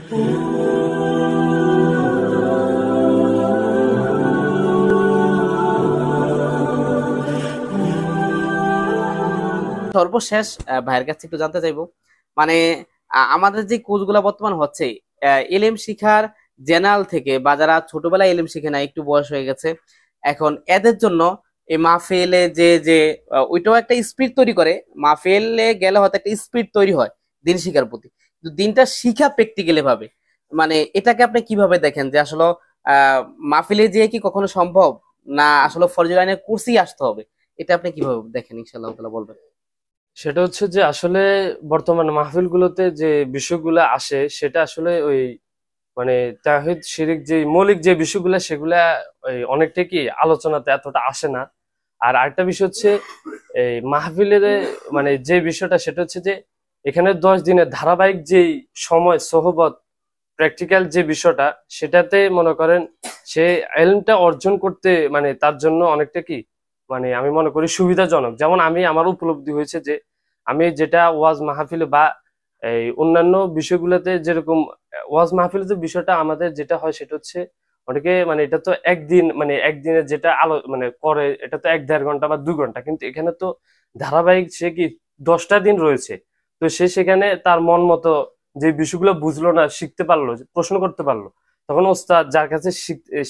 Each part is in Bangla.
সর্বশেষ ভাইয়ের কাছে একটু জানতে চাইবো, মানে আমাদের যে কোর্সগুলো বর্তমান হচ্ছে এলএম শিখার জেনারেল থেকে, বা যারা ছোটবেলায় এলএম শিখে না, একটু বয়স হয়ে গেছে এখন, এদের জন্য এই মাহফিলে যে যে ওইটাও একটা স্পিড তৈরি করে। মাহফিলে গেলে হয়তো একটা স্পিড তৈরি হয় দিন শিখার প্রতি, কিন্তু দিনটা শিখা প্র্যাকটিক্যালি ভাবে, মানে এটাকে আপনি কিভাবে দেখেন যে আসলে মাহফিলে যেয়ে কি কখনো সম্ভব, না আসলে ফরজি লাইনের কোর্সই আসতে হবে? এটা আপনি কিভাবে দেখেন, ইনশাআল্লাহ তাআলা বলবেন। সেটা হচ্ছে যে আসলে বর্তমান মাহফিলগুলোতে যে বিষয়গুলো আসে সেটা আসলে ওই মানে তাওহীদ শিরিক যে মৌলিক যে বিষয়গুলো সেগুলা ওই অনেকটা কি আলোচনাতে এতটা আসে না। আর আরেকটা বিষয় হচ্ছে এই মাহফিলের মানে যে বিষয়টা সেটা হচ্ছে যে এখানে 10 দিনের ধারাবাহিক যে সময় সোহবত প্র্যাকটিক্যাল যে বিষয়টা সেটাতে মনে করেন সে এলমটা অর্জন করতে মানে তার জন্য অনেকটা কি মানে আমি মনে করি সুবিধাজনক। যেমন আমি আমার উপলব্ধি হয়েছে যে আমি যেটা ওয়াজ মাহফিলে বা এই অন্যান্য বিষয়গুলোতে যেরকম ওয়াজ মাহফিলে যে বিষয়টা আমাদের যেটা হয় সেটা হচ্ছে অনেকে মানে এটা তো একদিন মানে একদিনে যেটা আলো মানে করে এটা তো 1-1.5 ঘন্টা বা 2 ঘন্টা, কিন্তু এখানে তো ধারাবাহিক সে কি 10টা দিন রয়েছে। তো সে সেখানে তার মন মতো যে বিষয়গুলো বুঝলো না, শিখতে পারলো, প্রশ্ন করতে পারলো, তখন ওস্তাদ যার কাছে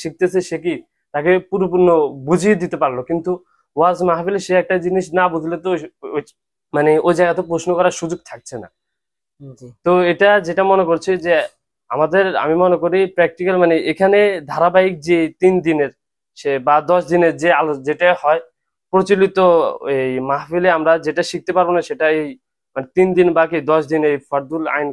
শিখতেছে সে কি তাকে পুরোপূর্ণ বুঝিয়ে দিতে পারলো। কিন্তু ওয়াজ মাহফিলে সে একটা জিনিস না বুঝলে তো মানে ওই জায়গাতে প্রশ্ন করার সুযোগ থাকছে না। জি। তো এটা যেটা মনে করছি যে আমাদের আমি মনে করি প্র্যাকটিক্যাল মানে এখানে ধারাবাহিক যে 3 দিনের সে বা 10 দিনের যে আলো যেটা হয় প্রচলিত এই মাহফিলে আমরা যেটা শিখতে পারবো না সেটা এই মানে 3 দিন বাকি 10 দিন এই ফরদুল আইন